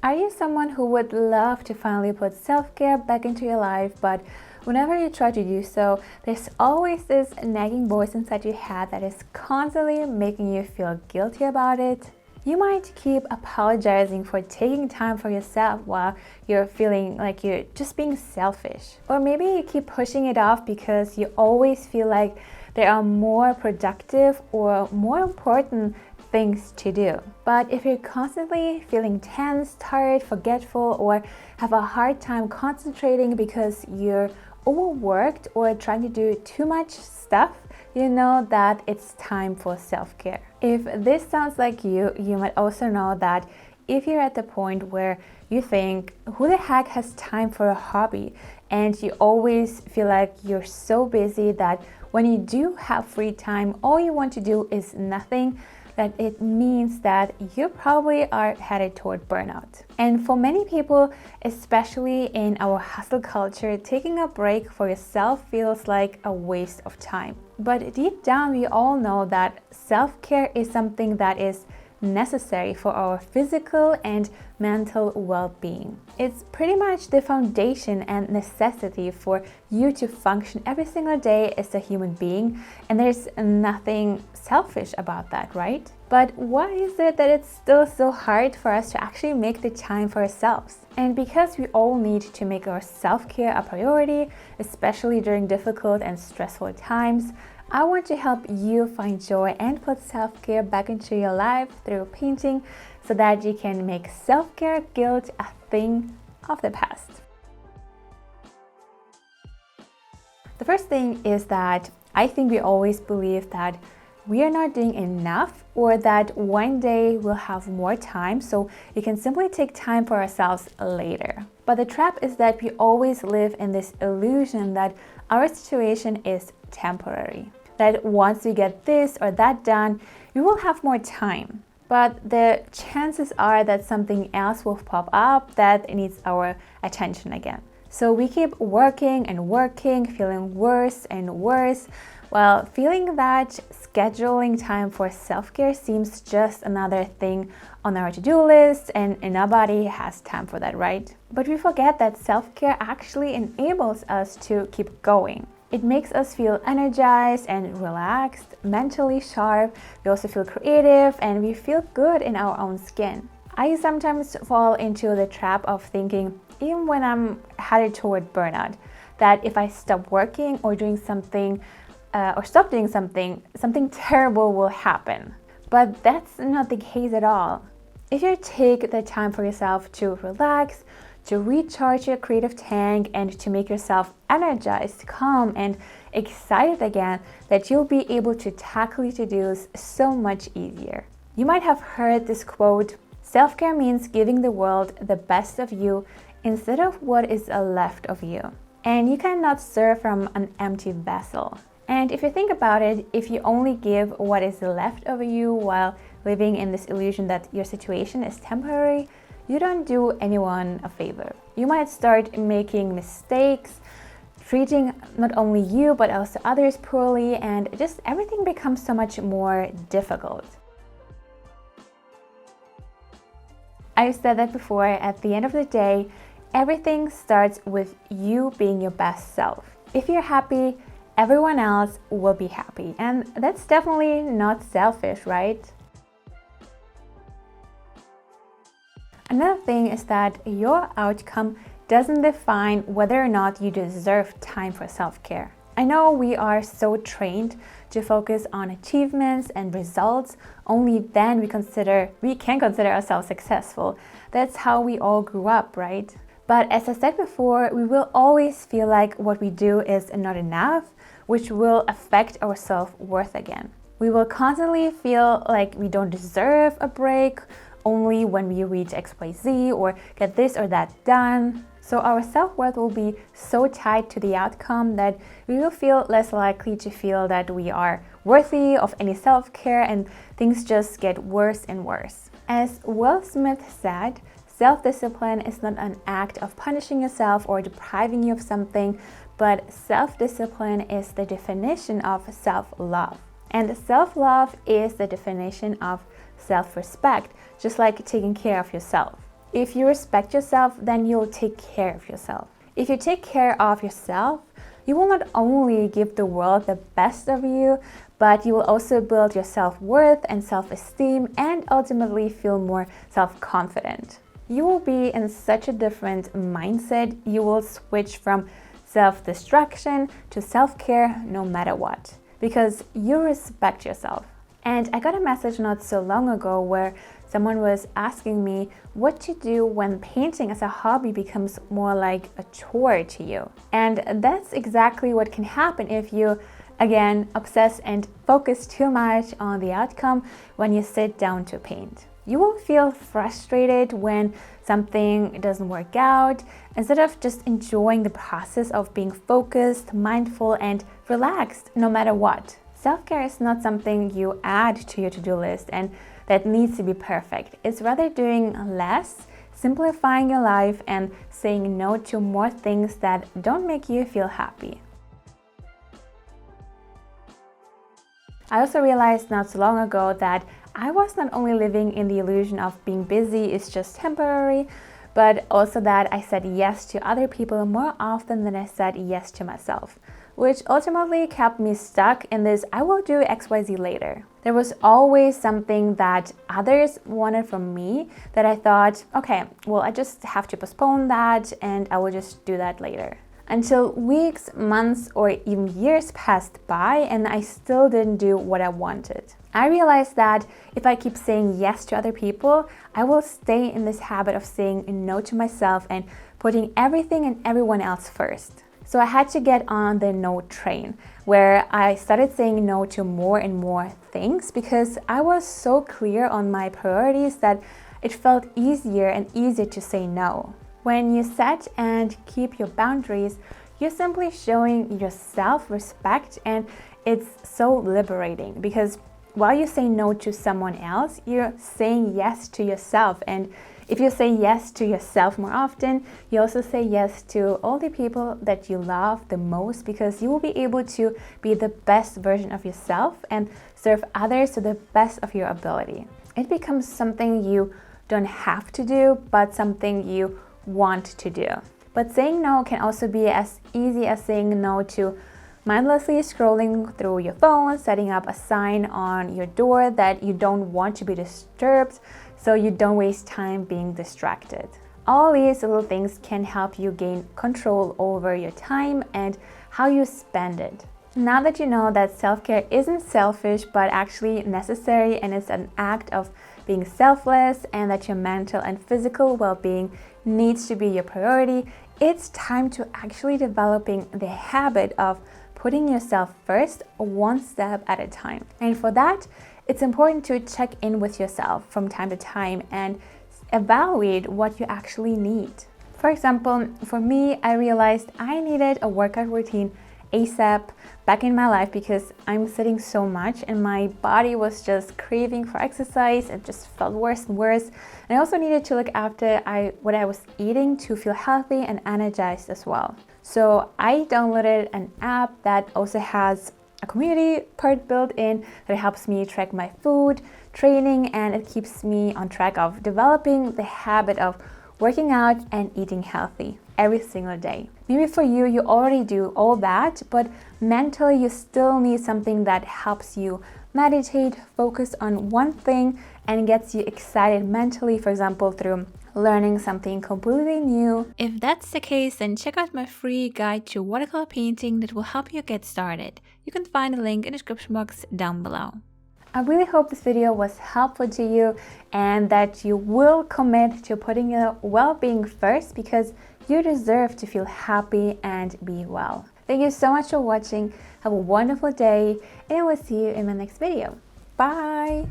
Are you someone who would love to finally put self-care back into your life, but whenever you try to do so, there's always this nagging voice inside your head that is constantly making you feel guilty about it? You might keep apologizing for taking time for yourself while you're feeling like you're just being selfish. Or maybe you keep pushing it off because you always feel like there are more productive or more important things to do. But if you're constantly feeling tense, tired, forgetful, or have a hard time concentrating because you're overworked or trying to do too much stuff, you know that it's time for self-care. If this sounds like you might also know that if you're at the point where you think, who the heck has time for a hobby? And you always feel like you're so busy that when you do have free time, all you want to do is nothing, that it means that you probably are headed toward burnout. And for many people, especially in our hustle culture, taking a break for yourself feels like a waste of time. But deep down, we all know that self-care is something that is necessary for our physical and mental well-being. It's pretty much the foundation and necessity for you to function every single day as a human being, and there's nothing selfish about that, right? But why is it that it's still so hard for us to actually make the time for ourselves? And because we all need to make our self-care a priority, especially during difficult and stressful times, I want to help you find joy and put self-care back into your life through painting so that you can make self-care guilt a thing of the past. The first thing is that I think we always believe that we are not doing enough, or that one day we'll have more time, so we can simply take time for ourselves later. But the trap is that we always live in this illusion that our situation is temporary, that once we get this or that done, we will have more time. But the chances are that something else will pop up that needs our attention again. So we keep working and working, feeling worse and worse, while feeling that scheduling time for self-care seems just another thing on our to-do list, and nobody has time for that, right? But we forget that self-care actually enables us to keep going. It makes us feel energized and relaxed, mentally sharp. We also feel creative and we feel good in our own skin. I sometimes fall into the trap of thinking, even when I'm headed toward burnout, that if I stop working or doing something or stop doing something, something terrible will happen. But that's not the case at all. If you take the time for yourself to relax, to recharge your creative tank, and to make yourself energized, calm, and excited again, that you'll be able to tackle your to-dos so much easier. You might have heard this quote, "Self-care means giving the world the best of you instead of what is left of you. And you cannot serve from an empty vessel." And if you think about it, if you only give what is left of you while living in this illusion that your situation is temporary, you don't do anyone a favor. You might start making mistakes, treating not only you but also others poorly, and just everything becomes so much more difficult. I've said that before, at the end of the day, everything starts with you being your best self. If you're happy, everyone else will be happy. And that's definitely not selfish, right? Another thing is that your outcome doesn't define whether or not you deserve time for self-care. I know we are so trained to focus on achievements and results. Only then we can consider ourselves successful. That's how we all grew up, right? But as I said before, we will always feel like what we do is not enough, which will affect our self-worth again. We will constantly feel like we don't deserve a break only when we reach XYZ or get this or that done. So our self-worth will be so tied to the outcome that we will feel less likely to feel that we are worthy of any self-care, and things just get worse and worse. As Will Smith said, self-discipline is not an act of punishing yourself or depriving you of something, but self-discipline is the definition of self-love. And self-love is the definition of self-respect, just like taking care of yourself. If you respect yourself, then you'll take care of yourself. If you take care of yourself, you will not only give the world the best of you, but you will also build your self-worth and self-esteem and ultimately feel more self-confident. You will be in such a different mindset. You will switch from self-destruction to self-care no matter what, because you respect yourself. And I got a message not so long ago where someone was asking me what to do when painting as a hobby becomes more like a chore to you. And that's exactly what can happen if you, again, obsess and focus too much on the outcome when you sit down to paint. You will feel frustrated when something doesn't work out, instead of just enjoying the process of being focused, mindful, and relaxed no matter what. Self-care is not something you add to your to-do list and that needs to be perfect. It's rather doing less, simplifying your life, and saying no to more things that don't make you feel happy. I also realized not so long ago that I was not only living in the illusion of being busy is just temporary, but also that I said yes to other people more often than I said yes to myself, which ultimately kept me stuck in this I will do XYZ later. There was always something that others wanted from me that I thought, okay, well, I just have to postpone that and I will just do that later. Until weeks, months, or even years passed by and I still didn't do what I wanted. I realized that if I keep saying yes to other people, I will stay in this habit of saying no to myself and putting everything and everyone else first. So I had to get on the no train, where I started saying no to more and more things because I was so clear on my priorities that it felt easier and easier to say no. When you set and keep your boundaries, you're simply showing yourself respect, and it's so liberating because while you say no to someone else, you're saying yes to yourself. And if you say yes to yourself more often, you also say yes to all the people that you love the most, because you will be able to be the best version of yourself and serve others to the best of your ability. It becomes something you don't have to do, but something you want to do. But saying no can also be as easy as saying no to mindlessly scrolling through your phone, setting up a sign on your door that you don't want to be disturbed so you don't waste time being distracted. All these little things can help you gain control over your time and how you spend it. Now that you know that self-care isn't selfish but actually necessary, and it's an act of being selfless, and that your mental and physical well-being needs to be your priority, it's time to actually developing the habit of putting yourself first, one step at a time. And for that, it's important to check in with yourself from time to time and evaluate what you actually need. For example, for me, I realized I needed a workout routine ASAP back in my life because I'm sitting so much and my body was just craving for exercise. It just felt worse and worse. And I also needed to look after what I was eating to feel healthy and energized as well. So I downloaded an app that also has a community part built in that helps me track my food, training, and it keeps me on track of developing the habit of working out and eating healthy every single day. Maybe for you, you already do all that, but mentally you still need something that helps you meditate, focus on one thing, and gets you excited mentally, for example, through learning something completely new. If that's the case, then check out my free guide to watercolor painting that will help you get started. You can find a link in the description box down below. I really hope this video was helpful to you and that you will commit to putting your well-being first, because you deserve to feel happy and be well. Thank you so much for watching. Have a wonderful day, and I will see you in my next video. Bye!